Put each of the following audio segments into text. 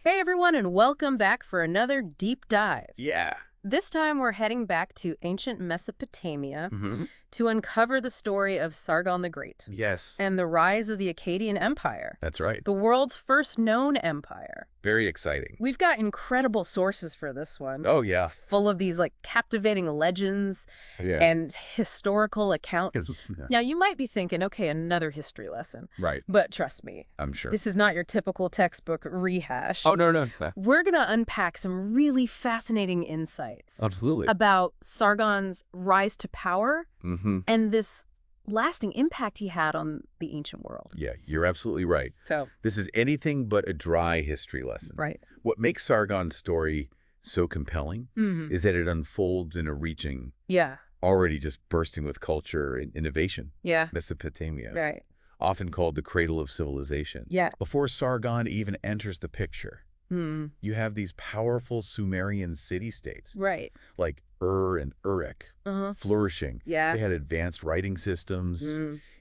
Hey everyone, and welcome back for another deep dive. Yeah. This time we're heading back to ancient Mesopotamia Mm-hmm. to uncover the story of Sargon the Great Yes. and the rise of the Akkadian Empire, That's right. the world's first known empire. Very exciting. We've got incredible sources for this one, Oh, yeah. full of these captivating legends Yeah. and historical accounts. Yeah. Now you might be thinking, okay, another history lesson. Right. But trust me, I'm sure. this is not your typical textbook rehash. Oh, no. We're going to unpack some really fascinating insights Absolutely. about Sargon's rise to power Mm-hmm. and this lasting impact he had on the ancient world. Yeah, you're absolutely right. So, This is anything but a dry history lesson. right. What makes Sargon's story so compelling is that it unfolds in a region Yeah. already just bursting with culture and innovation. Yeah. Mesopotamia, Right. often called the cradle of civilization. Yeah. Before Sargon even enters the picture, you have these powerful Sumerian city-states Right. like Ur and Uruk flourishing. Yeah. They had advanced writing systems,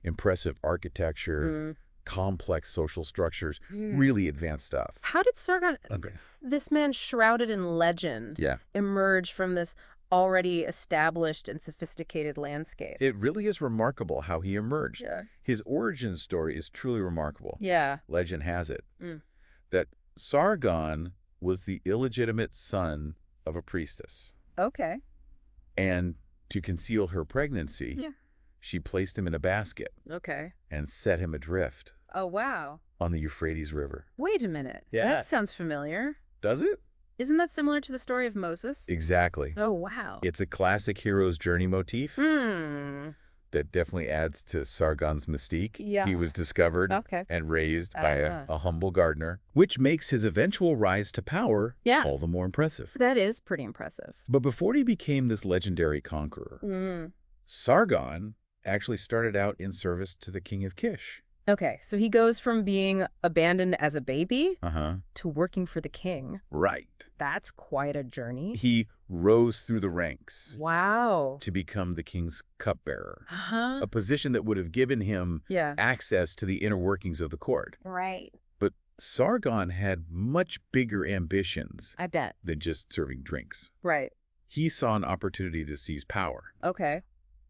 impressive architecture, complex social structures, really advanced stuff. How did Sargon, Okay. this man shrouded in legend, Yeah. emerge from this already established and sophisticated landscape? It really is remarkable how he emerged. Yeah. His origin story is truly remarkable. Yeah. Legend has it that Sargon was the illegitimate son of a priestess. Okay. And to conceal her pregnancy, Yeah. she placed him in a basket Okay. and set him adrift Oh, wow. on the Euphrates River. Wait a minute. Yeah. That sounds familiar. Does it? Isn't that similar to the story of Moses? Exactly. Oh, wow. It's a classic hero's journey motif that definitely adds to Sargon's mystique. Yeah. He was discovered Okay. and raised by a humble gardener, which makes his eventual rise to power Yeah. all the more impressive. That is pretty impressive. But before he became this legendary conqueror, Sargon actually started out in service to the king of Kish. Okay, so he goes from being abandoned as a baby Uh-huh. to working for the king. Right. That's quite a journey. He rose through the ranks Wow. to become the king's cupbearer, Uh-huh. a position that would have given him Yeah. access to the inner workings of the court. Right. But Sargon had much bigger ambitions I bet. than just serving drinks. Right. He saw an opportunity to seize power. Okay.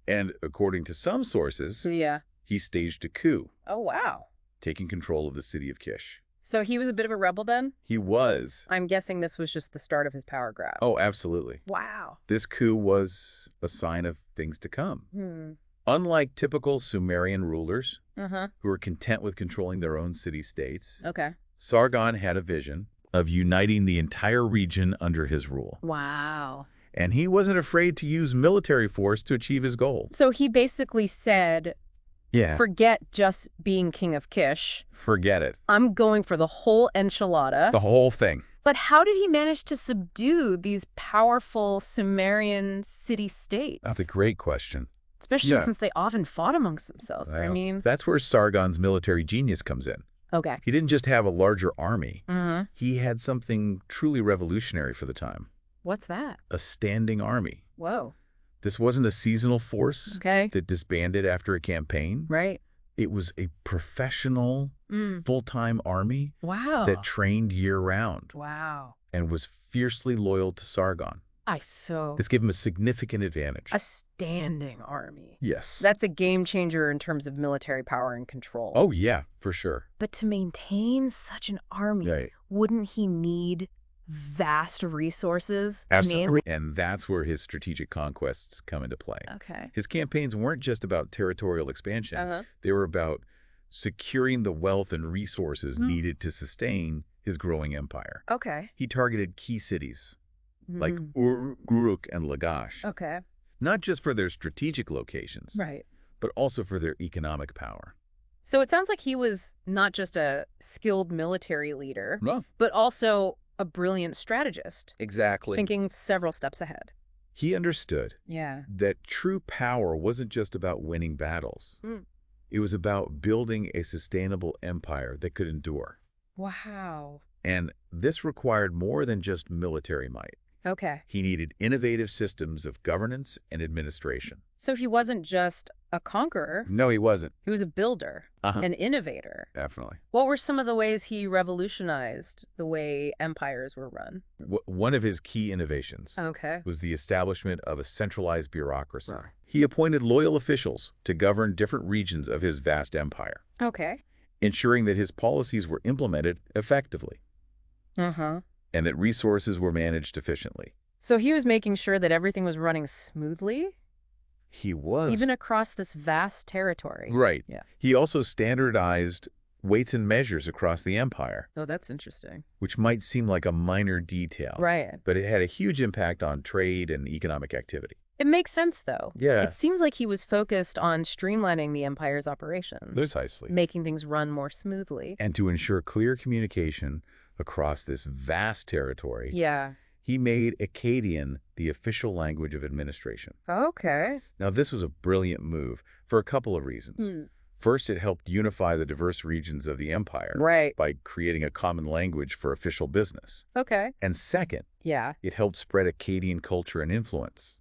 And according to some sources, Yeah. he staged a coup, Oh, wow. taking control of the city of Kish. So he was a bit of a rebel then? He was. I'm guessing this was just the start of his power grab. Oh, absolutely. Wow. This coup was a sign of things to come. Unlike typical Sumerian rulers Uh-huh. who were content with controlling their own city-states, Okay. Sargon had a vision of uniting the entire region under his rule. Wow. And he wasn't afraid to use military force to achieve his goal. So he basically said, forget just being king of Kish. Forget it. I'm going for the whole enchilada. The whole thing. But how did he manage to subdue these powerful Sumerian city-states? That's a great question. Especially since they often fought amongst themselves. I Well, mean, that's where Sargon's military genius comes in. okay. He didn't just have a larger army. Mm-hmm. He had something truly revolutionary for the time. What's that? A standing army. Whoa. This wasn't a seasonal force Okay. that disbanded after a campaign. Right. It was a professional, full-time army Wow. that trained year-round Wow. and was fiercely loyal to Sargon. This gave him a significant advantage. A standing army. Yes. That's a game changer in terms of military power and control. Oh, yeah, for sure. But to maintain such an army, Right. wouldn't he need vast resources? Absolutely. And that's where his strategic conquests come into play. Okay. His campaigns weren't just about territorial expansion. Uh-huh. They were about securing the wealth and resources needed to sustain his growing empire. Okay. He targeted key cities like Uruk and Lagash, Okay. not just for their strategic locations, Right. but also for their economic power. So it sounds like he was not just a skilled military leader, No. but also a brilliant strategist, Exactly. thinking several steps ahead. He understood Yeah. that true power wasn't just about winning battles. It was about building a sustainable empire that could endure. Wow. And this required more than just military might. Okay. He needed innovative systems of governance and administration. So he wasn't just a conqueror. No, he wasn't. He was a builder, Uh-huh. an innovator. Definitely. What were some of the ways he revolutionized the way empires were run? One of his key innovations Okay. was the establishment of a centralized bureaucracy. Right. He appointed loyal officials to govern different regions of his vast empire, Okay. ensuring that his policies were implemented effectively Uh-huh. and that resources were managed efficiently. So he was making sure that everything was running smoothly, He was. even across this vast territory. Right. Yeah. He also standardized weights and measures across the empire, Oh, that's interesting. which might seem like a minor detail, Right. but it had a huge impact on trade and economic activity. It makes sense, though. Yeah. It seems like he was focused on streamlining the empire's operations, Precisely. making things run more smoothly. And to ensure clear communication across this vast territory, Yeah. he made Akkadian the official language of administration. Okay. Now, this was a brilliant move for a couple of reasons. First, it helped unify the diverse regions of the empire Right. by creating a common language for official business. Okay. And second, Yeah. it helped spread Akkadian culture and influence,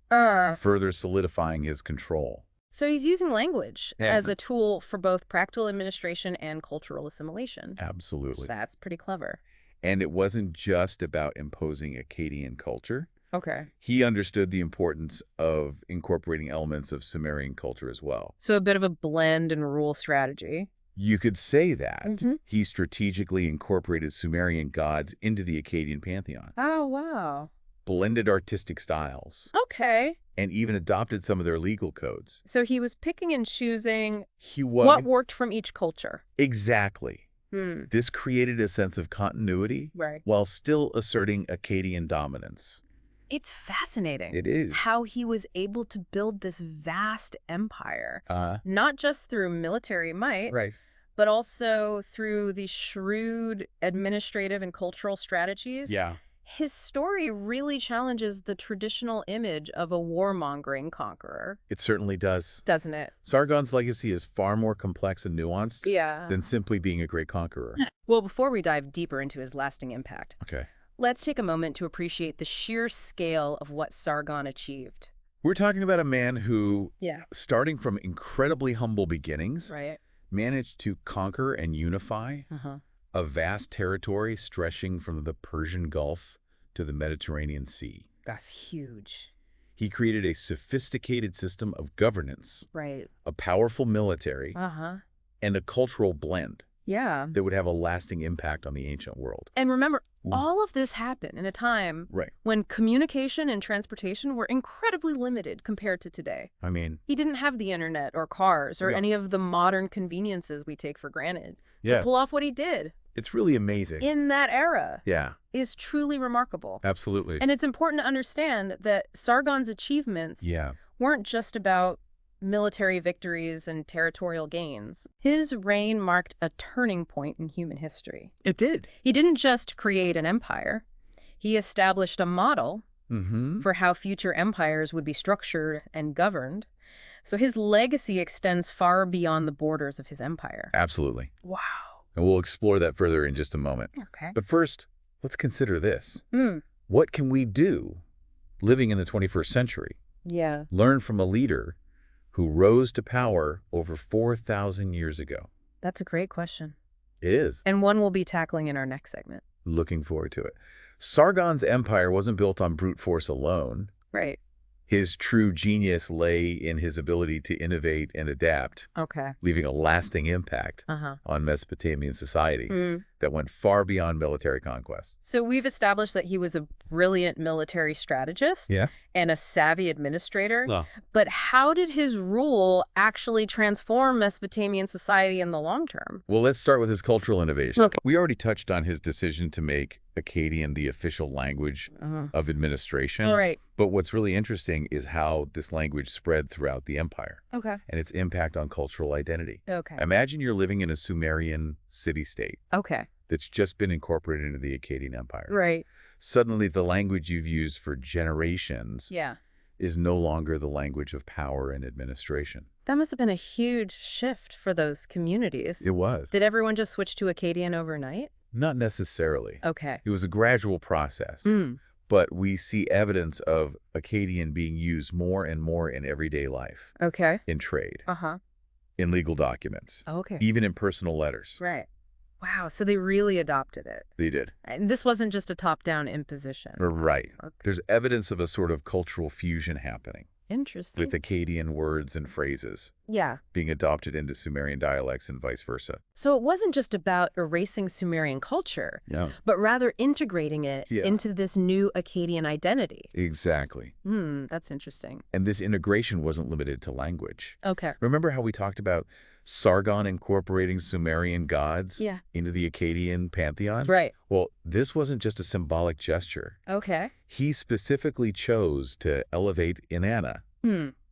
further solidifying his control. So he's using language Yeah. as a tool for both practical administration and cultural assimilation. Absolutely. That's pretty clever. And it wasn't just about imposing Akkadian culture. Okay. He understood the importance of incorporating elements of Sumerian culture as well. So a bit of a blend and rule strategy. You could say that. Mhm. He strategically incorporated Sumerian gods into the Akkadian pantheon, Oh, wow. blended artistic styles, Okay. and even adopted some of their legal codes. So he was picking and choosing He was... what worked from each culture. Exactly. Hmm. This created a sense of continuity Right. while still asserting Akkadian dominance. It's fascinating. It is. How he was able to build this vast empire, Uh, not just through military might, right. but also through these shrewd administrative and cultural strategies. Yeah. His story really challenges the traditional image of a warmongering conqueror, It certainly does. doesn't it? Sargon's legacy is far more complex and nuanced Yeah. than simply being a great conqueror. Well, before we dive deeper into his lasting impact, Okay. let's take a moment to appreciate the sheer scale of what Sargon achieved. We're talking about a man who, Yeah. starting from incredibly humble beginnings, Right? managed to conquer and unify Uh-huh. a vast territory stretching from the Persian Gulf to the Mediterranean Sea. That's huge. He created a sophisticated system of governance, Right. a powerful military, Uh-huh. and a cultural blend Yeah. that would have a lasting impact on the ancient world. And remember, Mm. all of this happened in a time Right. when communication and transportation were incredibly limited compared to today. I mean, He didn't have the internet or cars or Yeah. any of the modern conveniences we take for granted. yeah, To pull off what he did it's really amazing. in that era Yeah, is truly remarkable. absolutely. And it's important to understand that Sargon's achievements Yeah, weren't just about military victories and territorial gains. His reign marked a turning point in human history. it did. He didn't just create an empire. He established a model Mm-hmm. for how future empires would be structured and governed. So his legacy extends far beyond the borders of his empire. Absolutely. Wow. And we'll explore that further in just a moment. Okay. But first, let's consider this. Mm. What can we do living in the 21st century? Yeah. Learn from a leader who rose to power over 4,000 years ago. That's a great question. It is. And one we'll be tackling in our next segment. Looking forward to it. Sargon's empire wasn't built on brute force alone. Right. His true genius lay in his ability to innovate and adapt, Okay. leaving a lasting impact Uh-huh. on Mesopotamian society Mm. that went far beyond military conquest. So we've established that he was a brilliant military strategist Yeah. and a savvy administrator. No. But how did his rule actually transform Mesopotamian society in the long term? Well, let's start with his cultural innovation. Okay. We already touched on his decision to make Akkadian the official language of administration. All right. But what's really interesting is how this language spread throughout the empire Okay. and its impact on cultural identity. Okay. Imagine you're living in a Sumerian city-state Okay. that's just been incorporated into the Akkadian Empire. Right. Suddenly, the language you've used for generations Yeah. is no longer the language of power and administration. That must have been a huge shift for those communities. It was. Did everyone just switch to Akkadian overnight? Not necessarily. Okay. It was a gradual process. Mm. but we see evidence of Akkadian being used more and more in everyday life, Okay. in trade, Uh-huh. in legal documents, Okay. even in personal letters. Right. Wow, so they really adopted it. They did. And this wasn't just a top-down imposition. Right. Okay. There's evidence of a sort of cultural fusion happening, Interesting. with Akkadian words and phrases Yeah. being adopted into Sumerian dialects and vice versa. So it wasn't just about erasing Sumerian culture, Yeah. but rather integrating it Yeah. into this new Akkadian identity. Exactly. That's interesting. And this integration wasn't limited to language. Okay. Remember how we talked about Sargon incorporating Sumerian gods Yeah. into the Akkadian pantheon? Right. Well, this wasn't just a symbolic gesture. Okay. He specifically chose to elevate Inanna,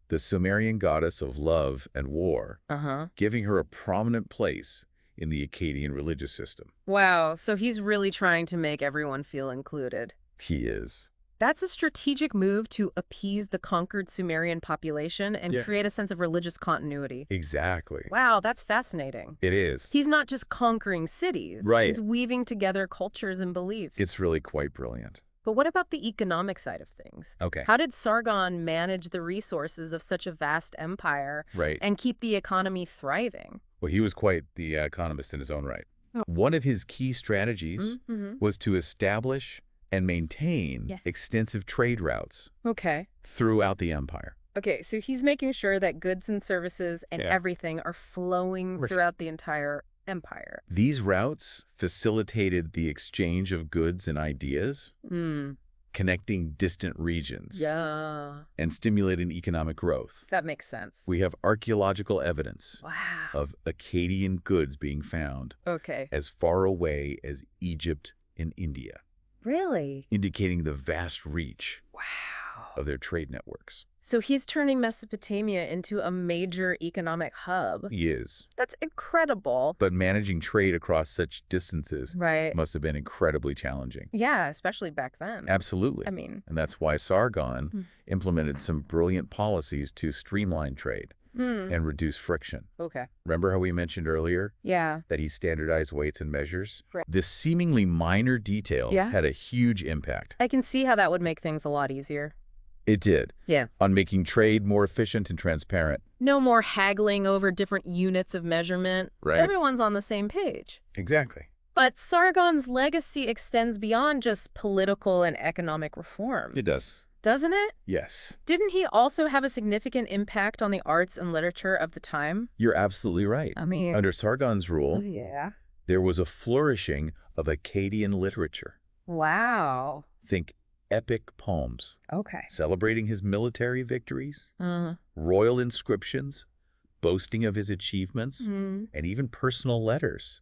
the Sumerian goddess of love and war, Uh-huh. giving her a prominent place in the Akkadian religious system. Wow, so he's really trying to make everyone feel included. He is. That's a strategic move to appease the conquered Sumerian population and create a sense of religious continuity. Exactly. Wow, that's fascinating. It is. He's not just conquering cities. Right. He's weaving together cultures and beliefs. It's really quite brilliant. But what about the economic side of things? Okay. How did Sargon manage the resources of such a vast empire Right. and keep the economy thriving? Well, he was quite the economist in his own right. Oh. One of his key strategies was to establish and maintain extensive trade routes Okay. throughout the empire. Okay, so he's making sure that goods and services and everything are flowing throughout the entire empire. These routes facilitated the exchange of goods and ideas, connecting distant regions, Yeah. and stimulating economic growth. That makes sense. We have archaeological evidence Wow. of Akkadian goods being found Okay. as far away as Egypt and India, Really? indicating the vast reach Wow. of their trade networks. So he's turning Mesopotamia into a major economic hub. He is. That's incredible. But managing trade across such distances Right. must have been incredibly challenging. Yeah, especially back then. Absolutely. I mean. And that's why Sargon implemented some brilliant policies to streamline trade and reduce friction. Okay. Remember how we mentioned earlier Yeah. that he standardized weights and measures? Right. This seemingly minor detail had a huge impact. I can see how that would make things a lot easier. It did. Yeah. On making trade more efficient and transparent. No more haggling over different units of measurement. Right. Everyone's on the same page. Exactly. But Sargon's legacy extends beyond just political and economic reforms. It does. Doesn't it? Yes. Didn't he also have a significant impact on the arts and literature of the time? You're absolutely right. I mean. Under Sargon's rule, Yeah. there was a flourishing of Akkadian literature. Wow. Think epic poems Okay. celebrating his military victories, royal inscriptions, boasting of his achievements, and even personal letters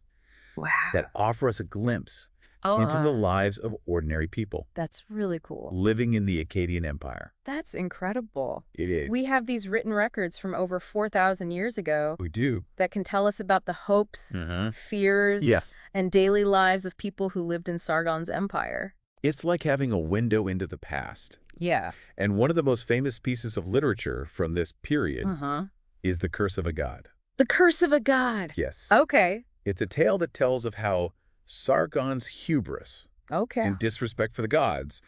Wow. that offer us a glimpse into the lives of ordinary people That's really cool. living in the Akkadian Empire. That's incredible. It is. We have these written records from over 4,000 years ago We do. that can tell us about the hopes, fears, Yeah. and daily lives of people who lived in Sargon's empire. It's like having a window into the past. Yeah. And one of the most famous pieces of literature from this period Uh-huh. is The Curse of a God. The Curse of a God. Yes. Okay. It's a tale that tells of how Sargon's hubris Okay. and disrespect for the gods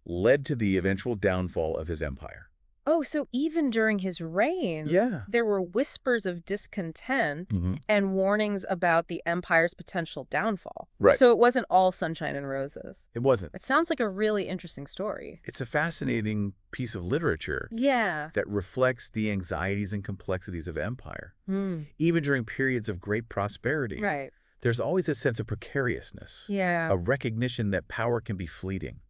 led to the eventual downfall of his empire. Oh, so even during his reign, Yeah. there were whispers of discontent and warnings about the empire's potential downfall. Right. So it wasn't all sunshine and roses. It wasn't. It sounds like a really interesting story. It's a fascinating piece of literature Yeah. that reflects the anxieties and complexities of empire. Even during periods of great prosperity, Right. there's always a sense of precariousness, Yeah. a recognition that power can be fleeting.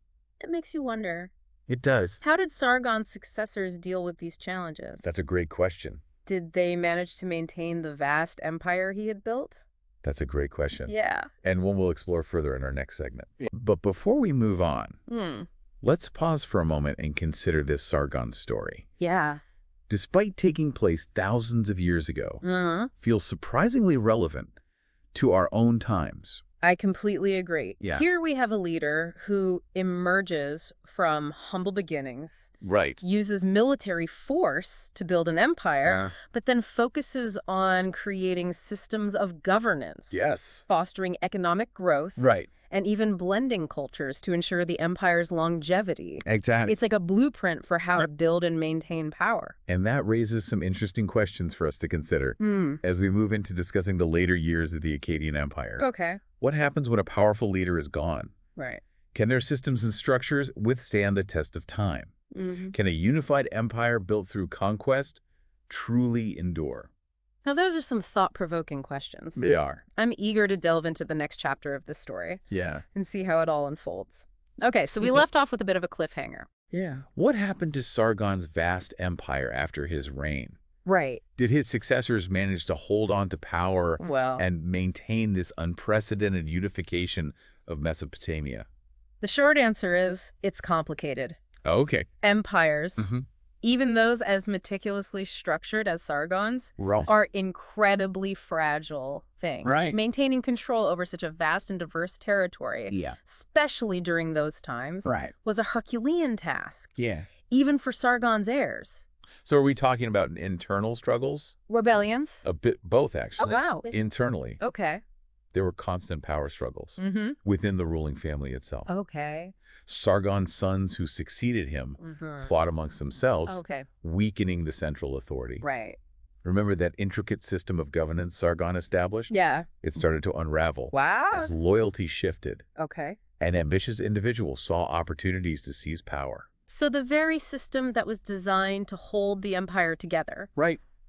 It makes you wonder, It does. how did Sargon's successors deal with these challenges? That's a great question. Did they manage to maintain the vast empire he had built? That's a great question. Yeah. And one we'll explore further in our next segment. But before we move on, let's pause for a moment and consider this Sargon story. Yeah. Despite taking place thousands of years ago, feels surprisingly relevant to our own times. I completely agree. Yeah. Here we have a leader who emerges from humble beginnings, Right. uses military force to build an empire, but then focuses on creating systems of governance, Yes. fostering economic growth, Right. and even blending cultures to ensure the empire's longevity. Exactly. It's like a blueprint for how to build and maintain power. And that raises some interesting questions for us to consider as we move into discussing the later years of the Akkadian Empire. Okay. What happens when a powerful leader is gone? Right. Can their systems and structures withstand the test of time? Can a unified empire built through conquest truly endure? Now, those are some thought-provoking questions. They are. I'm eager to delve into the next chapter of this story. Yeah. And see how it all unfolds. Okay, so we left off with a bit of a cliffhanger. Yeah. What happened to Sargon's vast empire after his reign? Right. Did his successors manage to hold on to power and maintain this unprecedented unification of Mesopotamia? The short answer is it's complicated. Okay. Empires, even those as meticulously structured as Sargon's, are incredibly fragile things. Right. Maintaining control over such a vast and diverse territory, especially during those times, was a Herculean task. Yeah. Even for Sargon's heirs. So are we talking about internal struggles? Rebellions? A bit both, actually. Oh, wow. Internally. Okay. There were constant power struggles within the ruling family itself. Okay. Sargon's sons who succeeded him fought amongst themselves, weakening the central authority. Right. Remember that intricate system of governance Sargon established? Yeah. It started to unravel as loyalty shifted. Okay. And ambitious individuals saw opportunities to seize power. So the very system that was designed to hold the empire together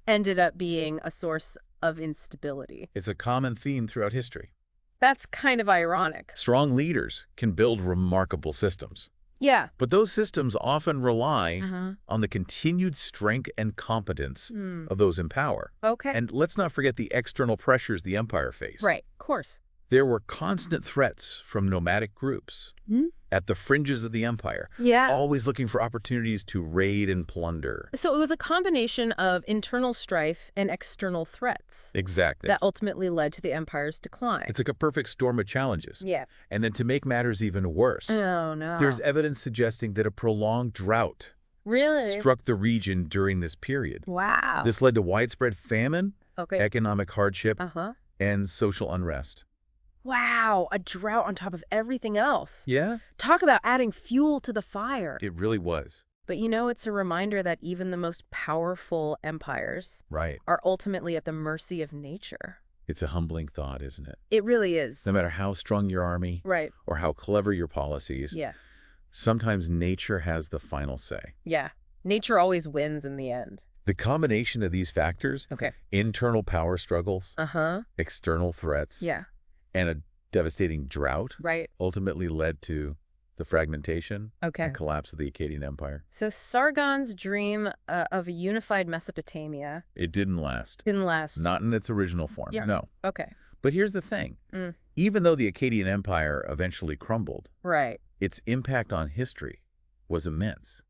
ended up being a source of instability. It's a common theme throughout history. That's kind of ironic. Strong leaders can build remarkable systems. Yeah. But those systems often rely on the continued strength and competence of those in power. Okay. And let's not forget the external pressures the empire faced. Right, of course. There were constant threats from nomadic groups at the fringes of the empire, always looking for opportunities to raid and plunder. So it was a combination of internal strife and external threats. Exactly. That ultimately led to the empire's decline. It's like a perfect storm of challenges. Yeah. And then to make matters even worse, oh, no. there's evidence suggesting that a prolonged drought struck the region during this period. Wow. This led to widespread famine, economic hardship, and social unrest. Wow, a drought on top of everything else. Yeah? Talk about adding fuel to the fire. It really was. But you know, it's a reminder that even the most powerful empires are ultimately at the mercy of nature. It's a humbling thought, isn't it? It really is. No matter how strong your army or how clever your policies, sometimes nature has the final say. Yeah, nature always wins in the end. The combination of these factors, internal power struggles, external threats, and a devastating drought ultimately led to the fragmentation and collapse of the Akkadian Empire. So Sargon's dream of a unified Mesopotamia... It didn't last. Didn't last. Not in its original form, no. Okay. But here's the thing. Even though the Akkadian Empire eventually crumbled, its impact on history was immense.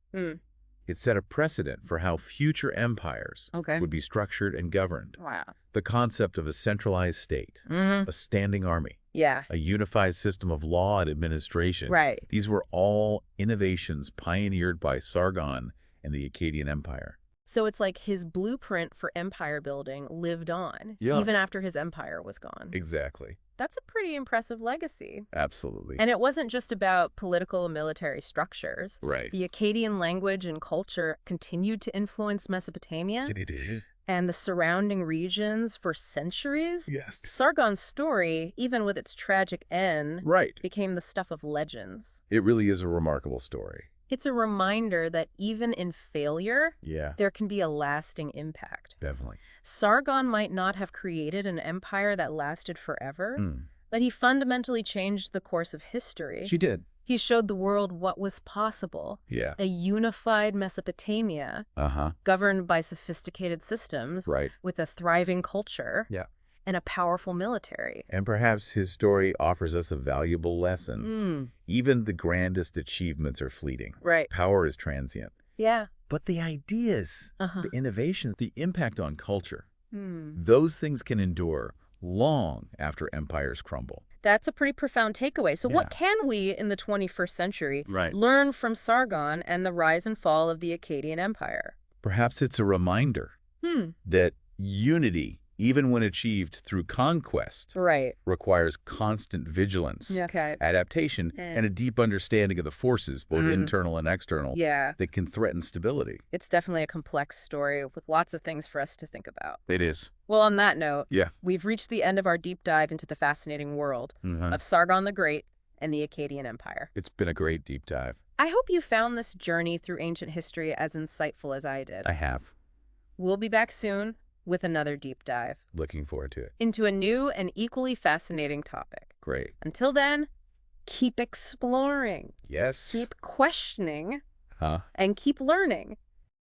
It set a precedent for how future empires would be structured and governed. Wow. The concept of a centralized state, a standing army, a unified system of law and administration. These were all innovations pioneered by Sargon and the Akkadian Empire. So it's like his blueprint for empire building lived on, even after his empire was gone. Exactly. That's a pretty impressive legacy. Absolutely. And it wasn't just about political and military structures. The Akkadian language and culture continued to influence Mesopotamia and the surrounding regions for centuries. Sargon's story, even with its tragic end, became the stuff of legends. It really is a remarkable story. It's a reminder that even in failure, there can be a lasting impact. Definitely. Sargon might not have created an empire that lasted forever, but he fundamentally changed the course of history. She did. He showed the world what was possible. A unified Mesopotamia, governed by sophisticated systems, with a thriving culture. And a powerful military. And perhaps his story offers us a valuable lesson. Even the grandest achievements are fleeting. Power is transient. But the ideas, the innovation, the impact on culture, those things can endure long after empires crumble. That's a pretty profound takeaway. So what can we in the 21st century learn from Sargon and the rise and fall of the Akkadian Empire? Perhaps it's a reminder that unity even when achieved through conquest, requires constant vigilance, adaptation, and a deep understanding of the forces, both internal and external, that can threaten stability. It's definitely a complex story with lots of things for us to think about. It is. Well, on that note, we've reached the end of our deep dive into the fascinating world of Sargon the Great and the Akkadian Empire. It's been a great deep dive. I hope you found this journey through ancient history as insightful as I did. I have. We'll be back soon with another deep dive. Looking forward to it. Into a new and equally fascinating topic. Great. Until then, keep exploring. Yes. Keep questioning. And keep learning.